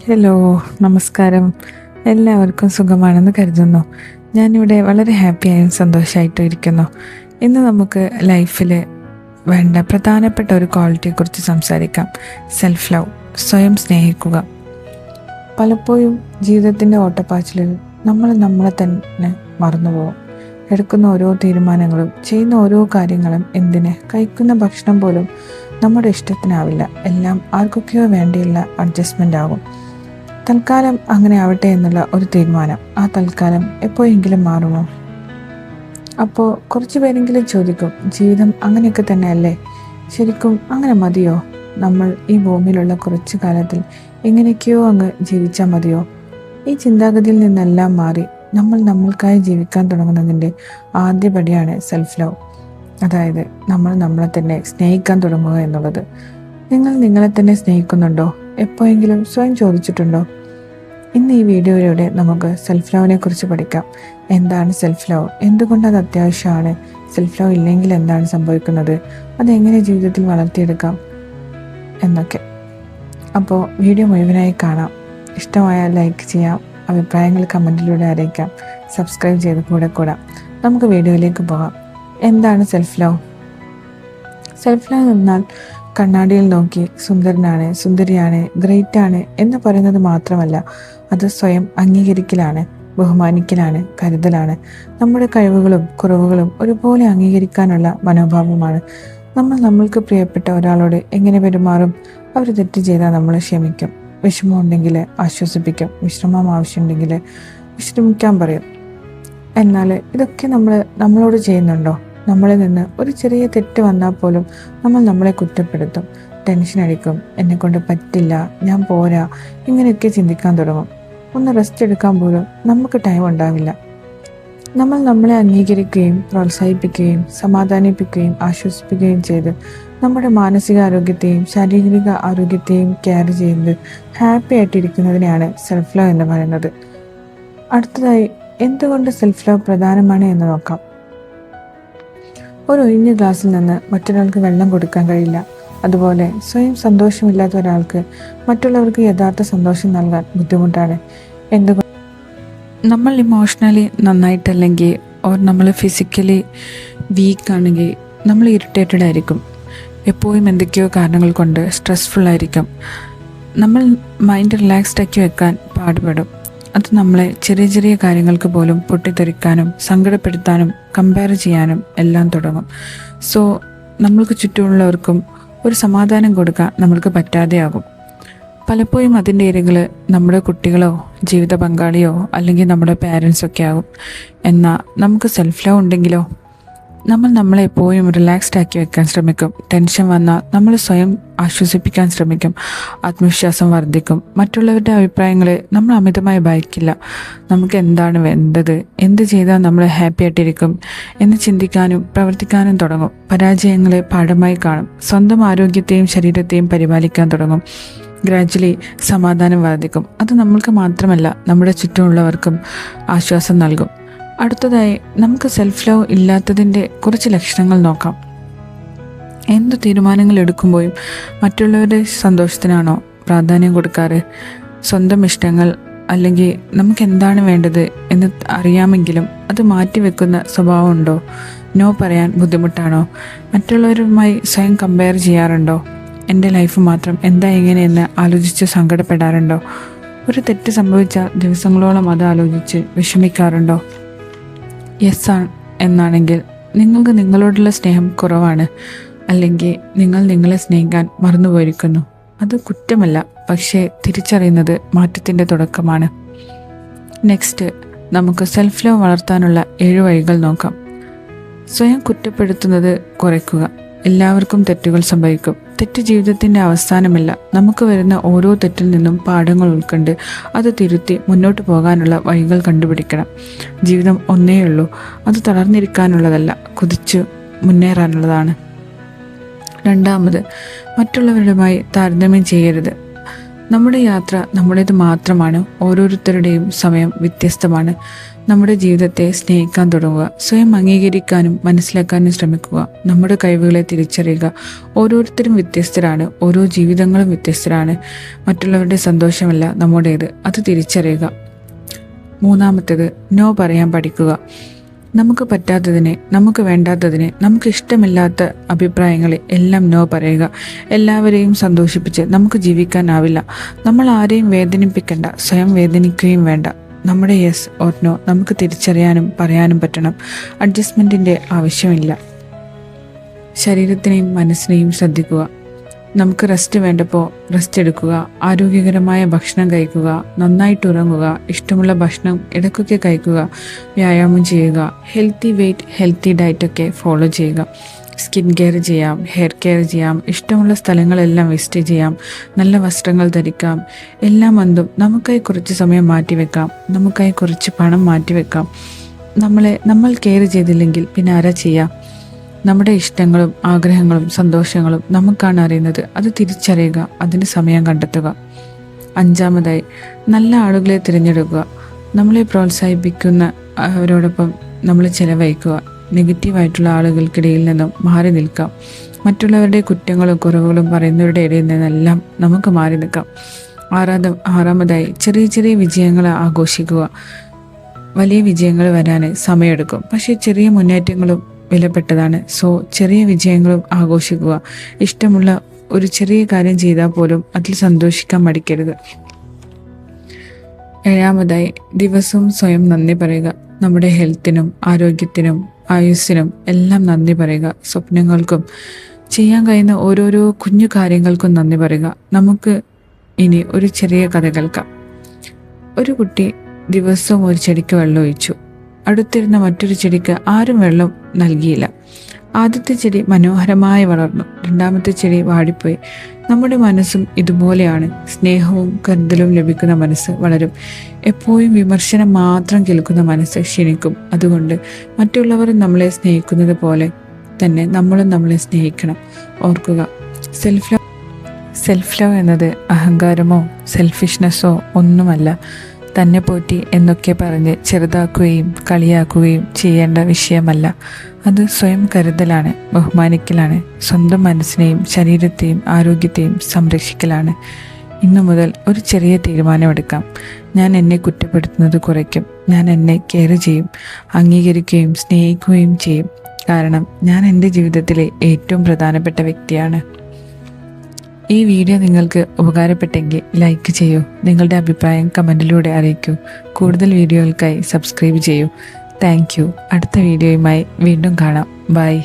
Hello, നമസ്കാരം. എല്ലാവർക്കും സുഖമാണെന്ന് കരുതുന്നു. ഞാനിവിടെ വളരെ ഹാപ്പിയായും സന്തോഷമായിട്ടും ഇരിക്കുന്നു. ഇന്ന് നമുക്ക് ലൈഫിൽ വേണ്ട പ്രധാനപ്പെട്ട ഒരു ക്വാളിറ്റിയെക്കുറിച്ച് സംസാരിക്കാം. സെൽഫ് ലവ്, സ്വയം സ്നേഹിക്കുക. പലപ്പോഴും ജീവിതത്തിൻ്റെ ഓട്ടപ്പാച്ചിലിൽ നമ്മൾ നമ്മളെ തന്നെ മറന്നുപോകും. എടുക്കുന്ന ഓരോ തീരുമാനങ്ങളും ചെയ്യുന്ന ഓരോ കാര്യങ്ങളും, എന്തിന് കഴിക്കുന്ന ഭക്ഷണം പോലും നമ്മുടെ ഇഷ്ടത്തിനാവില്ല. എല്ലാം ആർക്കൊക്കെയോ വേണ്ടിയുള്ള അഡ്ജസ്റ്റ്മെൻ്റ് ആകും. തൽക്കാലം അങ്ങനെ ആവട്ടെ എന്നുള്ള ഒരു തീരുമാനം, ആ തൽക്കാലം എപ്പോഴെങ്കിലും മാറുമോ? അപ്പോൾ കുറച്ച് പേരെങ്കിലും ചോദിക്കും, ജീവിതം അങ്ങനെയൊക്കെ തന്നെയല്ലേ, ശരിക്കും അങ്ങനെ മതിയോ? നമ്മൾ ഈ ഭൂമിയിലുള്ള കുറച്ച് കാലത്തിൽ എങ്ങനെയൊക്കെയോ അങ്ങ് ജീവിച്ചാൽ മതിയോ? ഈ ചിന്താഗതിയിൽ നിന്നെല്ലാം മാറി നമ്മൾ നമ്മൾക്കായി ജീവിക്കാൻ തുടങ്ങുന്നതിൻ്റെ ആദ്യപടിയാണ് സെൽഫ് ലവ്. അതായത് നമ്മൾ നമ്മളെ തന്നെ സ്നേഹിക്കാൻ തുടങ്ങുക എന്നുള്ളത്. നിങ്ങൾ നിങ്ങളെ തന്നെ സ്നേഹിക്കുന്നുണ്ടോ? എപ്പോഴെങ്കിലും സ്വയം ചോദിച്ചിട്ടുണ്ടോ? ഇന്ന് ഈ വീഡിയോയിലൂടെ നമുക്ക് സെൽഫ് ലവിനെ കുറിച്ച് പഠിക്കാം. എന്താണ് സെൽഫ് ലവ്, എന്തുകൊണ്ട് അത് അത്യാവശ്യമാണ്, സെൽഫ് ലവ് ഇല്ലെങ്കിൽ എന്താണ് സംഭവിക്കുന്നത്, അതെങ്ങനെ ജീവിതത്തിൽ വളർത്തിയെടുക്കാം എന്നൊക്കെ. അപ്പോൾ വീഡിയോ മുഴുവനായി കാണാം. ഇഷ്ടമായാൽ ലൈക്ക് ചെയ്യാം, അഭിപ്രായങ്ങൾ കമൻറ്റിലൂടെ അറിയിക്കാം, സബ്സ്ക്രൈബ് ചെയ്ത് കൂടാം. നമുക്ക് വീഡിയോയിലേക്ക് പോകാം. എന്താണ് സെൽഫ് ലവ്? സെൽഫ് ലവ് എന്നാൽ കണ്ണാടിയിൽ നോക്കി സുന്ദരനാണ്, സുന്ദരിയാണ്, ഗ്രേറ്റ് ആണ് എന്ന് പറയുന്നത് മാത്രമല്ല, അത് സ്വയം അംഗീകരിക്കലാണ്, ബഹുമാനിക്കലാണ്, കരുതലാണ്. നമ്മുടെ കഴിവുകളും കുറവുകളും ഒരുപോലെ അംഗീകരിക്കാനുള്ള മനോഭാവമാണ്. നമ്മൾക്ക് പ്രിയപ്പെട്ട ഒരാളോട് എങ്ങനെ പെരുമാറും? അവർ തെറ്റ് ചെയ്താൽ നമ്മൾ ക്ഷമിക്കും, വിഷമമുണ്ടെങ്കിൽ ആശ്വസിപ്പിക്കും, വിശ്രമം ആവശ്യമുണ്ടെങ്കിൽ വിശ്രമിക്കാൻ പറയും. എന്നാൽ ഇതൊക്കെ നമ്മളോട് ചെയ്യുന്നുണ്ടോ? നമ്മളിൽ നിന്ന് ഒരു ചെറിയ തെറ്റ് വന്നാൽ പോലും നമ്മൾ നമ്മളെ കുറ്റപ്പെടുത്തും, ടെൻഷൻ അടിക്കും, എന്നെക്കൊണ്ട് പറ്റില്ല, ഞാൻ പോരാ, ഇങ്ങനെയൊക്കെ ചിന്തിക്കാൻ തുടങ്ങും. ഒന്ന് റെസ്റ്റ് എടുക്കാൻ പോലും നമുക്ക് ടൈം ഉണ്ടാവില്ല. നമ്മൾ നമ്മളെ അംഗീകരിക്കുകയും പ്രോത്സാഹിപ്പിക്കുകയും സമാധാനിപ്പിക്കുകയും ആശ്വസിപ്പിക്കുകയും ചെയ്ത് നമ്മുടെ മാനസികാരോഗ്യത്തെയും ശാരീരിക ആരോഗ്യത്തെയും കെയർ ചെയ്ത് ഹാപ്പി ആയിട്ടിരിക്കുന്നതിനെയാണ് സെൽഫ് ലവ് എന്ന് പറയുന്നത്. അടുത്തതായി, എന്തുകൊണ്ട് സെൽഫ് ലവ് പ്രധാനമാണ് എന്ന് നോക്കാം. ഒരു ഒഴിഞ്ഞ ഗ്ലാസ്സിൽ നിന്ന് മറ്റൊരാൾക്ക് വെള്ളം കൊടുക്കാൻ കഴിയില്ല. അതുപോലെ സ്വയം സന്തോഷമില്ലാത്ത ഒരാൾക്ക് മറ്റുള്ളവർക്ക് യഥാർത്ഥ സന്തോഷം നൽകാൻ ബുദ്ധിമുട്ടാണ്. എന്തുകൊണ്ട്? നമ്മൾ ഇമോഷണലി നന്നായിട്ടല്ലെങ്കിൽ, നമ്മൾ ഫിസിക്കലി വീക്ക് ആണെങ്കിൽ നമ്മൾ ഇറിറ്റേറ്റഡ് ആയിരിക്കും, എപ്പോഴും എന്തൊക്കെയോ കാരണങ്ങൾ കൊണ്ട് സ്ട്രെസ്ഫുള്ളായിരിക്കും. നമ്മൾ മൈൻഡ് റിലാക്സ്ഡ് ആക്കി വെക്കാൻ പാടുപെടും. അത് നമ്മളെ ചെറിയ ചെറിയ കാര്യങ്ങൾക്ക് പോലും പൊട്ടിത്തെറിക്കാനും സങ്കടപ്പെടുത്താനും കമ്പയർ ചെയ്യാനും എല്ലാം തുടങ്ങും. സോ നമ്മൾക്ക് ചുറ്റുമുള്ളവർക്കും ഒരു സമാധാനം കൊടുക്കാൻ നമ്മൾക്ക് പറ്റാതെയാകും. പലപ്പോഴും അതിൻ്റെ ഇരകൾ നമ്മുടെ കുട്ടികളോ ജീവിത പങ്കാളിയോ അല്ലെങ്കിൽ നമ്മുടെ പാരൻസൊക്കെ ആകും. എന്നാൽ നമുക്ക് സെൽഫ് ലവ് ഉണ്ടെങ്കിലോ, നമ്മൾ നമ്മളെ എപ്പോഴും റിലാക്സ്ഡ് ആക്കി വെക്കാൻ ശ്രമിക്കും. ടെൻഷൻ വന്നാൽ നമ്മൾ സ്വയം ആശ്വസിപ്പിക്കാൻ ശ്രമിക്കും. ആത്മവിശ്വാസം വർദ്ധിക്കും. മറ്റുള്ളവരുടെ അഭിപ്രായങ്ങളെ നമ്മൾ അമിതമായി ഭയക്കില്ല. നമുക്ക് എന്താണ് വേണ്ടത്, എന്ത് ചെയ്താൽ നമ്മൾ ഹാപ്പി ആയിട്ടിരിക്കും എന്ന് ചിന്തിക്കാനും പ്രവർത്തിക്കാനും തുടങ്ങും. പരാജയങ്ങളെ പാഠമായി കാണും. സ്വന്തം ആരോഗ്യത്തെയും ശരീരത്തെയും പരിപാലിക്കാൻ തുടങ്ങും. ഗ്രാജ്വലി സമാധാനം വർദ്ധിക്കും. അത് നമ്മൾക്ക് മാത്രമല്ല, നമ്മുടെ ചുറ്റുമുള്ളവർക്കും ആശ്വാസം നൽകും. അടുത്തതായി, നമുക്ക് സെൽഫ് ലവ് ഇല്ലാത്തതിൻ്റെ കുറച്ച് ലക്ഷണങ്ങൾ നോക്കാം. എന്തു തീരുമാനങ്ങൾ എടുക്കുമ്പോഴും മറ്റുള്ളവരുടെ സന്തോഷത്തിനാണോ പ്രാധാന്യം കൊടുക്കാറ്? സ്വന്തം ഇഷ്ടങ്ങൾ അല്ലെങ്കിൽ നമുക്ക് എന്താണ് വേണ്ടത് എന്ന് അറിയാമെങ്കിലും അത് മാറ്റിവെക്കുന്ന സ്വഭാവമുണ്ടോ? നോ പറയാൻ ബുദ്ധിമുട്ടാണോ? മറ്റുള്ളവരുമായി സ്വയം കമ്പയർ ചെയ്യാറുണ്ടോ? എൻ്റെ ലൈഫ് മാത്രം എന്താ ഇങ്ങനെയെന്ന് ആലോചിച്ച് സങ്കടപ്പെടാറുണ്ടോ? ഒരു തെറ്റ് സംഭവിച്ചാൽ ദിവസങ്ങളോളം അത് ആലോചിച്ച് വിഷമിക്കാറുണ്ടോ? യെസ് എന്നാണെങ്കിൽ നിങ്ങൾക്ക് നിങ്ങളോടുള്ള സ്നേഹം കുറവാണ്, അല്ലെങ്കിൽ നിങ്ങൾ നിങ്ങളെ സ്നേഹിക്കാൻ മറന്നുപോയിരിക്കുന്നു. അത് കുറ്റമല്ല, പക്ഷേ തിരിച്ചറിയുന്നത് മാറ്റത്തിൻ്റെ തുടക്കമാണ്. നെക്സ്റ്റ്, നമുക്ക് സെൽഫ് ലവ് വളർത്താനുള്ള 7 വഴികൾ നോക്കാം. സ്വയം കുറ്റപ്പെടുത്തുന്നത് കുറയ്ക്കുക. എല്ലാവർക്കും തെറ്റുകൾ സംഭവിക്കും. തെറ്റ് ജീവിതത്തിൻ്റെ അവസാനമല്ല. നമുക്ക് വരുന്ന ഓരോ തെറ്റിൽ നിന്നും പാഠങ്ങൾ ഉൾക്കൊണ്ട് അത് തിരുത്തി മുന്നോട്ട് പോകാനുള്ള വഴികൾ കണ്ടുപിടിക്കണം. ജീവിതം ഒന്നേ ഉള്ളൂ. അത് തളർന്നിരിക്കാനുള്ളതല്ല, കുതിച്ചു മുന്നേറാനുള്ളതാണ്. രണ്ടാമത്, മറ്റുള്ളവരുമായി താരതമ്യം ചെയ്യരുത്. നമ്മുടെ യാത്ര നമ്മുടേത് മാത്രമാണ്. ഓരോരുത്തരുടെയും സമയം വ്യത്യസ്തമാണ്. നമ്മുടെ ജീവിതത്തെ സ്നേഹിക്കാൻ തുടങ്ങുക. സ്വയം അംഗീകരിക്കാനും മനസ്സിലാക്കാനും ശ്രമിക്കുക. നമ്മുടെ കഴിവുകളെ തിരിച്ചറിയുക. ഓരോരുത്തരും വ്യത്യസ്തരാണ്. ഓരോ ജീവിതങ്ങളും വ്യത്യസ്തരാണ്. മറ്റുള്ളവരുടെ സന്തോഷമല്ല നമ്മുടേത്. അത് തിരിച്ചറിയുക. മൂന്നാമത്തേത്, നോ പറയാൻ പഠിക്കുക. നമുക്ക് പറ്റാത്തതിനെ, നമുക്ക് വേണ്ടാത്തതിനെ, നമുക്ക് ഇഷ്ടമില്ലാത്ത അഭിപ്രായങ്ങളെ എല്ലാം നോ പറയുക. എല്ലാവരെയും സന്തോഷിപ്പിച്ച് നമുക്ക് ജീവിക്കാനാവില്ല. നമ്മൾ ആരെയും വേദനിപ്പിക്കേണ്ട, സ്വയം വേദനിക്കുകയും വേണ്ട. നമ്മുടെ യെസ് ഓർ നോ നമുക്ക് തിരിച്ചറിയാനും പറയാനും പറ്റണം. അഡ്ജസ്റ്റ്മെൻറ്റിൻ്റെ ആവശ്യമില്ല. ശരീരത്തിനെയും മനസ്സിനെയും ശ്രദ്ധിക്കുക. നമുക്ക് റെസ്റ്റ് വേണ്ടപ്പോൾ റെസ്റ്റ് എടുക്കുക. ആരോഗ്യകരമായ ഭക്ഷണം കഴിക്കുക. നന്നായിട്ട് ഉറങ്ങുക. ഇഷ്ടമുള്ള ഭക്ഷണം ഇടയ്ക്കൊക്കെ കഴിക്കുക. വ്യായാമം ചെയ്യുക. ഹെൽത്തി വെയ്റ്റ്, ഹെൽത്തി ഡയറ്റൊക്കെ ഫോളോ ചെയ്യുക. സ്കിൻ കെയർ ചെയ്യാം, ഹെയർ കെയർ ചെയ്യാം. ഇഷ്ടമുള്ള സ്ഥലങ്ങളെല്ലാം വിസിറ്റ് ചെയ്യാം. നല്ല വസ്ത്രങ്ങൾ ധരിക്കാം. എല്ലാ മന്തും നമുക്കായി കുറച്ച് സമയം മാറ്റിവെക്കാം. നമുക്കായി കുറച്ച് പണം മാറ്റിവെക്കാം. നമ്മൾ കെയർ ചെയ്തില്ലെങ്കിൽ പിന്നെ ആരാ ചെയ്യാം? നമ്മുടെ ഇഷ്ടങ്ങളും ആഗ്രഹങ്ങളും സന്തോഷങ്ങളും നമുക്കാണ് അറിയുന്നത്. അത് തിരിച്ചറിയുക. അതിന് സമയം കണ്ടെത്തുക. അഞ്ചാമതായി, നല്ല ആളുകളെ തിരഞ്ഞെടുക്കുക. നമ്മളെ പ്രോത്സാഹിപ്പിക്കുന്ന അവരോടൊപ്പം നമ്മൾ ചെലവഴിക്കുക. നെഗറ്റീവായിട്ടുള്ള ആളുകൾക്കിടയിൽ നിന്നും മാറി നിൽക്കാം. മറ്റുള്ളവരുടെ കുറ്റങ്ങളും കുറവുകളും പറയുന്നവരുടെ ഇടയിൽ നിന്നെല്ലാം നമുക്ക് മാറി നിൽക്കാം. ആറാമതായി, ചെറിയ ചെറിയ വിജയങ്ങൾ ആഘോഷിക്കുക. വലിയ വിജയങ്ങൾ വരാൻ സമയമെടുക്കും. പക്ഷേ ചെറിയ മുന്നേറ്റങ്ങളും വിലപ്പെട്ടതാണ്. സോ ചെറിയ വിജയങ്ങളും ആഘോഷിക്കുക. ഇഷ്ടമുള്ള ഒരു ചെറിയ കാര്യം ചെയ്താൽ പോലും അതിൽ സന്തോഷിക്കാൻ മടിക്കരുത്. ഏഴാമതായി, ദിവസവും സ്വയം നന്ദി പറയുക. നമ്മുടെ ഹെൽത്തിനും ആരോഗ്യത്തിനും ആയുസ്സിനും എല്ലാം നന്ദി പറയുക. സ്വപ്നങ്ങൾക്കും ചെയ്യാൻ കഴിയുന്ന ഓരോരോ കുഞ്ഞു കാര്യങ്ങൾക്കും നന്ദി പറയുക. നമുക്ക് ഇനി ഒരു ചെറിയ കഥ കേൾക്കാം. ഒരു കുട്ടി ദിവസവും ഒരു ചെടിക്ക് വെള്ളം ഒഴിച്ചു. അടുത്തിരുന്ന മറ്റൊരു ചെടിക്ക് ആരും വെള്ളം നൽകിയില്ല. ആദ്യത്തെ ചെടി മനോഹരമായി വളർന്നു. രണ്ടാമത്തെ ചെടി വാടിപ്പോയി. നമ്മുടെ മനസ്സും ഇതുപോലെയാണ്. സ്നേഹവും കരുതലും ലഭിക്കുന്ന മനസ്സ് വളരും. എപ്പോഴും വിമർശനം മാത്രം കേൾക്കുന്ന മനസ്സ് ക്ഷീണിക്കും. അതുകൊണ്ട് മറ്റുള്ളവർ നമ്മളെ സ്നേഹിക്കുന്നത് പോലെ തന്നെ നമ്മളും നമ്മളെ സ്നേഹിക്കണം. ഓർക്കുക, സെൽഫ് ലവ് എന്നത് അഹങ്കാരമോ സെൽഫിഷ്നെസ്സോ ഒന്നുമല്ല. തന്നെ പോറ്റി എന്നൊക്കെ പറഞ്ഞ് ചെറുതാക്കുകയും കളിയാക്കുകയും ചെയ്യേണ്ട വിഷയമല്ല. അത് സ്വയം കരുതലാണ്, ബഹുമാനിക്കലാണ്. സ്വന്തം മനസ്സിനെയും ശരീരത്തെയും ആരോഗ്യത്തെയും സംരക്ഷിക്കലാണ്. ഇന്നു മുതൽ ഒരു ചെറിയ തീരുമാനമെടുക്കാം. ഞാൻ എന്നെ കുറ്റപ്പെടുത്തുന്നത് കുറയ്ക്കും. ഞാൻ എന്നെ കെയർ ചെയ്യും, അംഗീകരിക്കുകയും സ്നേഹിക്കുകയും ചെയ്യും. കാരണം ഞാൻ എൻ്റെ ജീവിതത്തിലെ ഏറ്റവും പ്രധാനപ്പെട്ട വ്യക്തിയാണ്. ഈ വീഡിയോ നിങ്ങൾക്ക് ഉപകാരപ്പെട്ടെങ്കിൽ ലൈക്ക് ചെയ്യൂ. നിങ്ങളുടെ അഭിപ്രായം കമൻറ്റിലൂടെ അറിയിക്കൂ. കൂടുതൽ വീഡിയോകൾക്കായി സബ്സ്ക്രൈബ് ചെയ്യൂ. Thank you. അടുത്ത വീഡിയോയുമായി വീണ്ടും കാണാം. ബൈ.